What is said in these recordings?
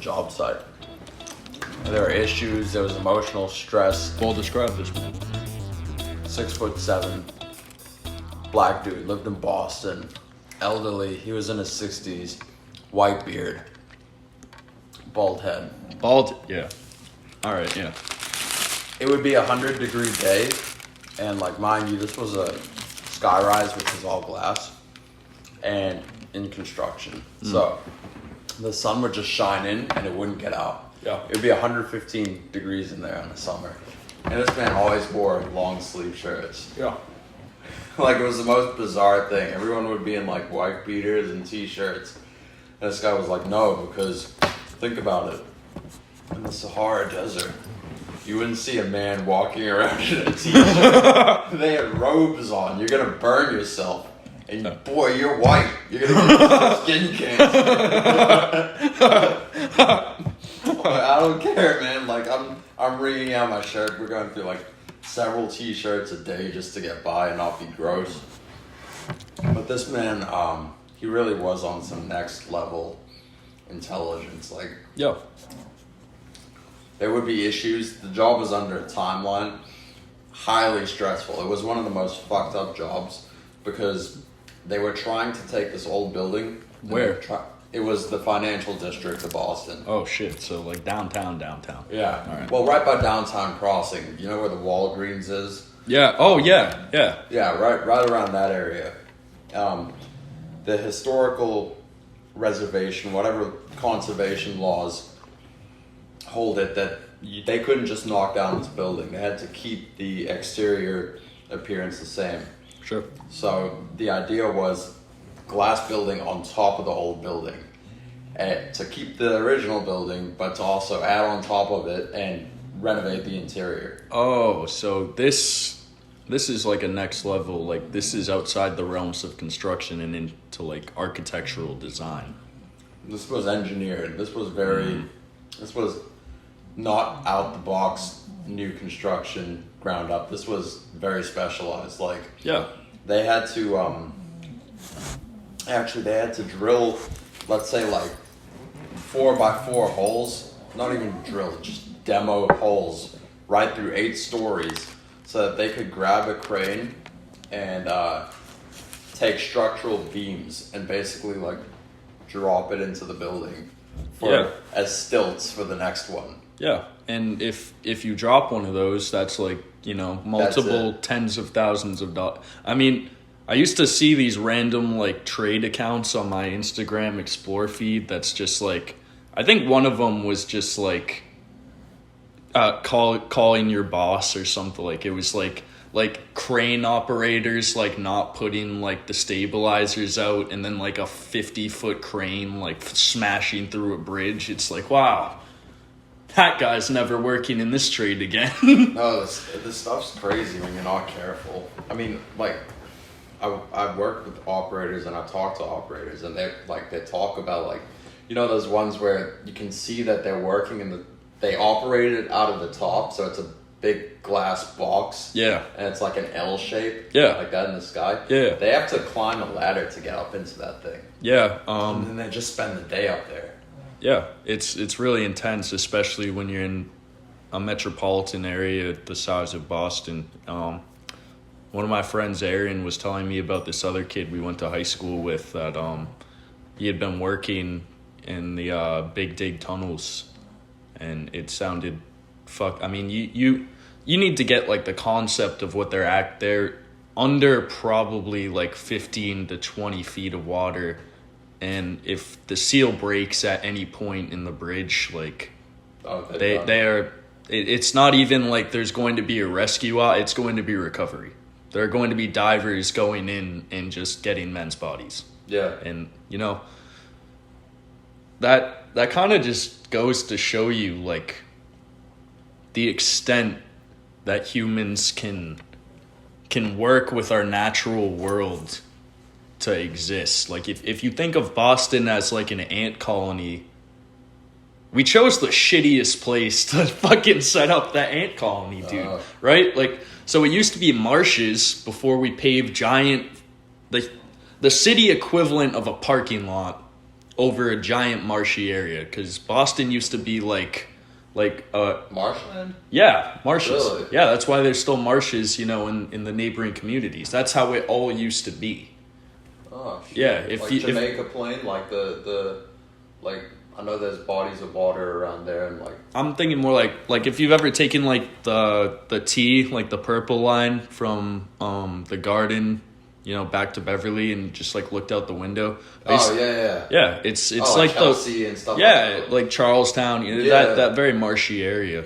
job site. There were issues, there was emotional stress. Well, describe this man. 6'7", black dude, lived in Boston, elderly, he was in his 60s, white beard, bald head. Bald, yeah. All right, yeah. It would be 100-degree day, and like mind you, this was a skyrise which was all glass, and in construction. So the sun would just shine in and it wouldn't get out. Yeah. It would be 115 degrees in there in the summer. And this man always wore long sleeve shirts. Yeah. Like, it was the most bizarre thing. Everyone would be in like white beaters and t-shirts. And this guy was like, no, because think about it. In the Sahara Desert, you wouldn't see a man walking around in a t-shirt. They had robes on. You're gonna burn yourself. And boy, you're white. You're gonna get skin cancer. I don't care, man. Like, I'm wringing out my shirt. We're going through like several t-shirts a day just to get by and not be gross. But this man, he really was on some next level intelligence. Like, Yeah. there would be issues. The job was under a timeline. Highly stressful. It was one of the most fucked up jobs because they were trying to take this old building. Where? It was the financial district of Boston. Oh, shit. So, like, downtown. Yeah. All right. Well, right by downtown crossing. You know where the Walgreens is? Yeah. Oh, yeah. Yeah. Yeah, right around that area. The historical reservation, whatever conservation laws hold it, that they couldn't just knock down this building. They had to keep the exterior appearance the same. Sure. So the idea was glass building on top of the old building, to keep the original building, but to also add on top of it and renovate the interior. Oh, so this is like a next level. Like, this is outside the realms of construction and into like architectural design. This was engineered. This was this was not out the box new construction ground up. This was very specialized. Like, Yeah. they had to they had to drill, let's say like 4x4 holes, not even drill, just demo holes right through 8 stories so that they could grab a crane and take structural beams and basically like drop it into the building as stilts for the next one. Yeah. And if you drop one of those, that's like, you know, multiple tens of thousands of dollars. I mean, I used to see these random like trade accounts on my Instagram Explore feed that's just like, I think one of them was just like calling your boss or something. Like, it was like crane operators like not putting like the stabilizers out, and then like a 50-foot crane like smashing through a bridge. It's like, wow, that guy's never working in this trade again. No, this stuff's crazy when you're not careful. I mean, like, I've worked with operators and I've talked to operators, and they talk about, like, you know, those ones where you can see that they're working they operate it out of the top, so it's a big glass box. Yeah. And it's like an L shape. Yeah. Like that in the sky. Yeah. They have to climb a ladder to get up into that thing. Yeah. And then they just spend the day up there. Yeah, it's really intense, especially when you're in a metropolitan area the size of Boston. One of my friends, Aaron, was telling me about this other kid we went to high school with that he had been working in the Big Dig tunnels, and it sounded I mean, you need to get like the concept of what they're under probably like 15 to 20 feet of water. And if the seal breaks at any point in the bridge, like it's not even like there's going to be a rescue. It's going to be recovery. There are going to be divers going in and just getting men's bodies. Yeah. And, you know, that kind of just goes to show you like the extent that humans can work with our natural world to exist. Like, if you think of Boston as like an ant colony, we chose the shittiest place to fucking set up that ant colony, dude. Right? Like, so it used to be marshes before we paved giant, the city equivalent of a parking lot over a giant marshy area, because Boston used to be like Marshland? yeah, marshes. Really? Yeah, that's why there's still marshes, in the neighboring communities. That's how it all used to be. Oh, shit. Yeah, if like you- Jamaica Plain, like the I know there's bodies of water around there, and like I'm thinking more like if you've ever taken like the T, like the purple line from the Garden, back to Beverly, and just like looked out the window. Yeah, it's like Chelsea and stuff. yeah, like like Charlestown, Yeah. that very marshy area.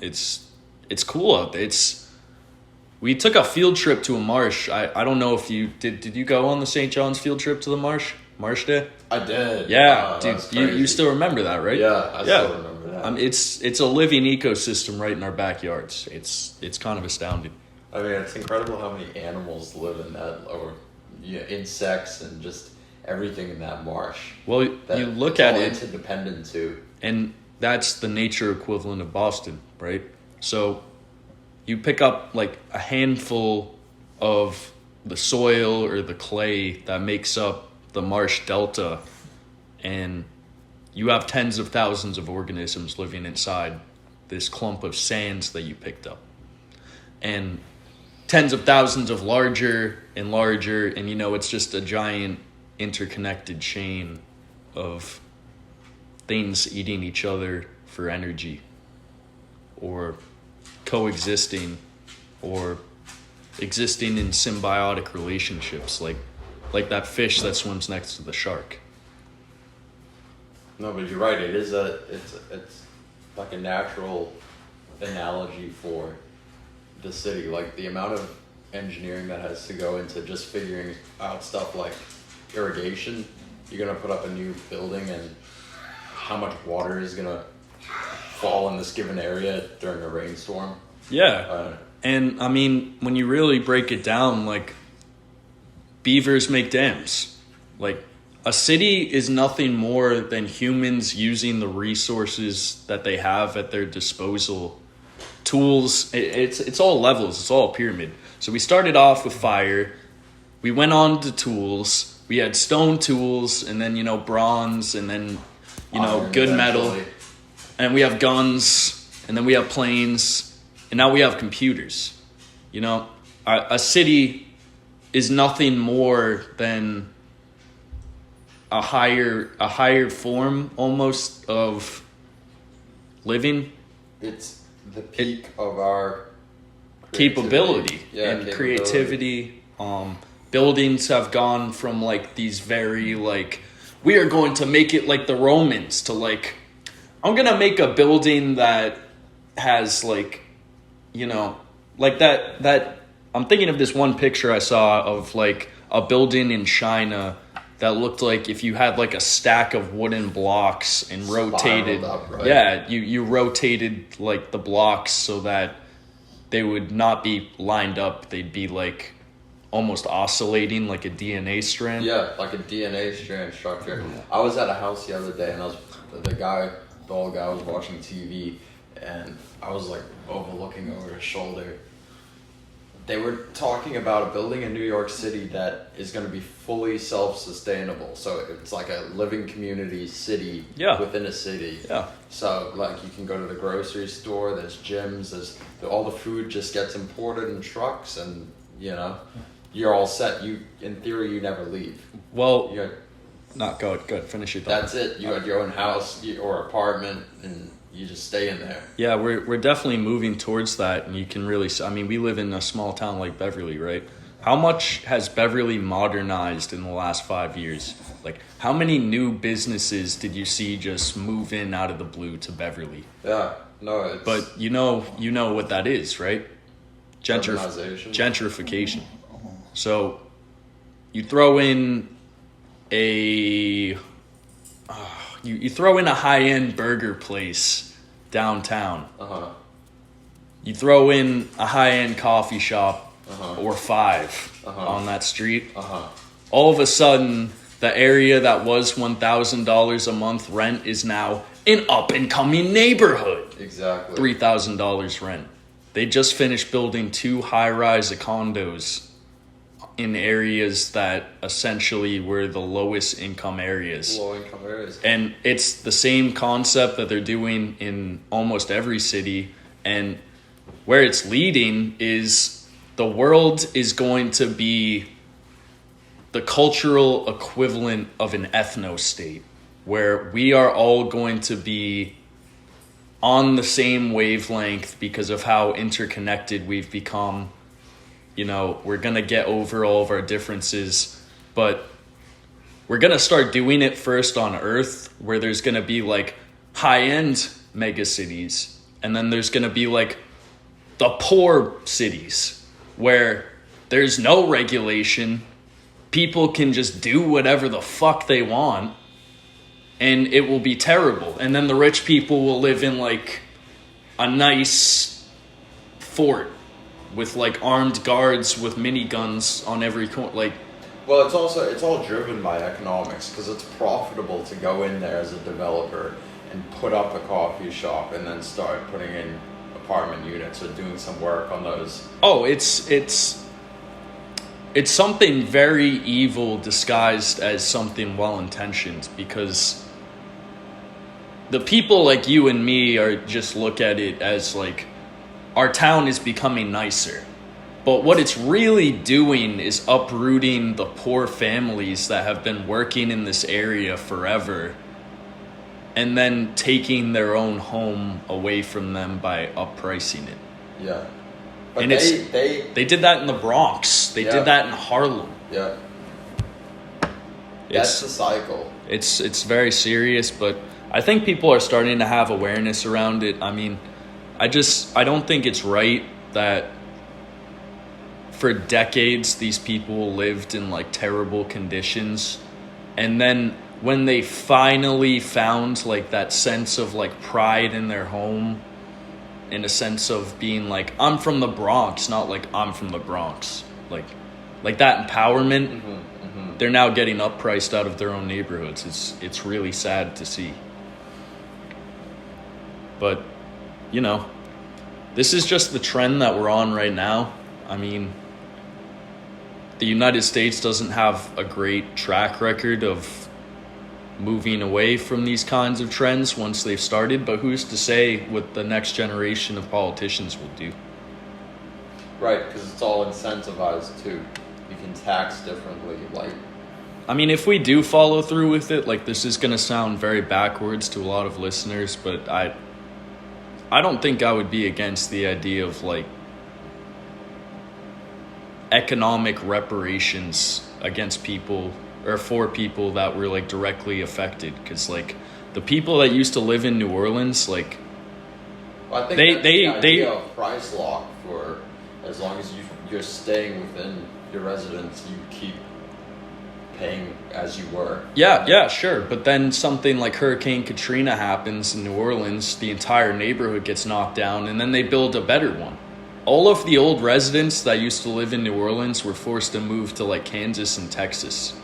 It's cool out there. We took a field trip to a marsh. I don't know if you did you go on the St. John's field trip to the Marsh Day? I did. Yeah, That's dude, you crazy. still remember that, right? Yeah, I still remember that. It's a living ecosystem right in our backyards. It's kind of astounding. I mean, it's incredible how many animals live in that, or insects and just everything in that marsh. Well, That you look it's at all it, interdependent too. and that's the nature equivalent of Boston, right? So you pick up like a handful of the soil or the clay that makes up the marsh delta, and you have tens of thousands of organisms living inside this clump of sands that you picked up. And tens of thousands of larger and larger, and it's just a giant interconnected chain of things eating each other for energy, or coexisting, or existing in symbiotic relationships, like that fish that swims next to the shark. No, but you're right. It's like a natural analogy for the city. Like the amount of engineering that has to go into just figuring out stuff like irrigation. You're gonna put up a new building, and how much water is gonna fall in this given area during a rainstorm. Yeah. And I mean, when you really break it down, like, beavers make dams. Like, a city is nothing more than humans using the resources that they have at their disposal. Tools, it's all levels, it's all a pyramid. So we started off with fire, we went on to tools, we had stone tools, and then, bronze, and then, Iron good metal, eventually. and we have guns, and then we have planes, and now we have computers. A city is nothing more than a higher form almost of living. It's the peak of our Capability and capability. creativity. Buildings have gone from like these very like, we are going to make it like the Romans, to like, I'm gonna make a building that has like, like that I'm thinking of this one picture I saw of like a building in China that looked like if you had like a stack of wooden blocks and rotated, Spiraled up, right? yeah, you rotated like the blocks so that they would not be lined up. They'd be like almost oscillating like a DNA strand. Yeah, like a DNA strand structure. I was at a house the other day, and the old guy was watching TV, and I was like overlooking over his shoulder. They were talking about a building in New York City that is going to be fully self-sustainable. So it's like a living community city within a city. Yeah. So like you can go to the grocery store, there's gyms, all the food just gets imported in trucks, and you're all set. In theory, you never leave. Well, You got, not go ahead. Finish your thought. that's it. You got your own house or apartment, and you just stay in there. Yeah, we're definitely moving towards that, and you can really. I mean, we live in a small town like Beverly, right? How much has Beverly modernized in the last 5 years? Like, how many new businesses did you see just move in out of the blue to Beverly? Yeah, no, it's But you know what that is, right? Urbanization. Gentrification. So you throw in you throw in a high-end burger place downtown. You throw in a high-end coffee shop or five on that street. All of a sudden, the area that was $1,000 a month rent is now an up-and-coming neighborhood. Exactly. $3,000 rent. They just finished building 2 high-rise condos in areas that essentially were the lowest income areas. Low income areas. And it's the same concept that they're doing in almost every city. And where it's leading is the world is going to be the cultural equivalent of an ethno-state, where we are all going to be on the same wavelength because of how interconnected we've become. You know, we're going to get over all of our differences, but we're going to start doing it first on Earth, where there's going to be like high-end mega cities, and then there's going to be like the poor cities where there's no regulation. People can just do whatever the fuck they want, and it will be terrible. And then the rich people will live in like a nice fort with like armed guards with miniguns on every corner. Like, well, it's all driven by economics, because it's profitable to go in there as a developer and put up a coffee shop and then start putting in apartment units or doing some work on those. oh, it's something very evil disguised as something well-intentioned, because the people like you and me are just look at it as like our town is becoming nicer. But what it's really doing is uprooting the poor families that have been working in this area forever, and then taking their own home away from them by uppricing it. Yeah. But And they did that in the Bronx. They Yeah. did that in Harlem. yeah. That's It's the cycle. it's very serious, but I think people are starting to have awareness around it. I mean, I don't think it's right that for decades these people lived in like terrible conditions, and then when they finally found like that sense of like pride in their home, in a sense of being like, I'm from the Bronx, not like I'm from the Bronx, like that empowerment, they're now getting uppriced out of their own neighborhoods. It's really sad to see. But, you know, this is just the trend that we're on right now. I mean, the United States doesn't have a great track record of moving away from these kinds of trends once they've started, but who's to say what the next generation of politicians will do? Right, because it's all incentivized too. You can tax differently, like... I mean, if we do follow through with it, like, this is going to sound very backwards to a lot of listeners, but I don't think I would be against the idea of, like, economic reparations against people, or for people that were, like, directly affected. Because, like, the people that used to live in New Orleans, like... Well, I think the idea of price lock for as long as you're staying within your residence, you keep paying as you were. Yeah, sure. But then something like Hurricane Katrina happens in New Orleans, the entire neighborhood gets knocked down, and then they build a better one. All of the old residents that used to live in New Orleans were forced to move to like Kansas and Texas.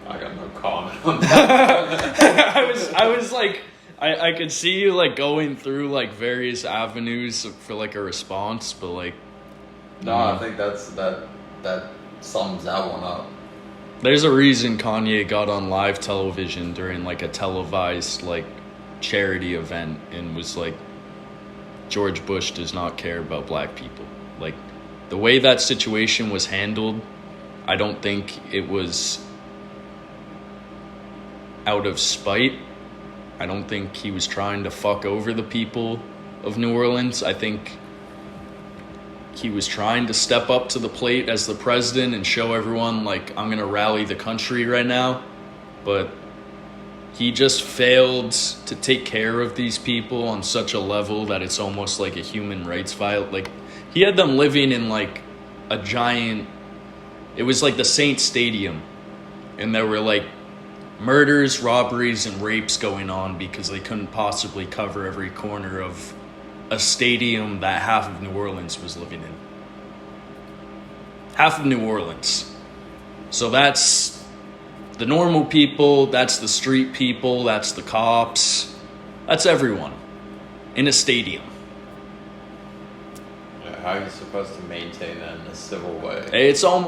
I got no comment on that. I was like, I could see you like going through like various avenues for like a response, but like, No, I think that sums that one up. there's a reason Kanye got on live television during like a televised like charity event and was like, George Bush does not care about black people. Like, the way that situation was handled, I don't think it was out of spite. I don't think he was trying to fuck over the people of New Orleans. I think he was trying to step up to the plate as the president and show everyone, like, I'm going to rally the country right now. But he just failed to take care of these people on such a level that it's almost like a human rights violation. Like, he had them living in, like, a giant... It was like the Saints Stadium. And there were, like, murders, robberies, and rapes going on because they couldn't possibly cover every corner of a stadium that half of New Orleans was living in. Half of New Orleans. So that's the normal people, that's the street people, that's the cops, that's everyone. in a stadium. Yeah, how are you supposed to maintain that in a civil way? It's almost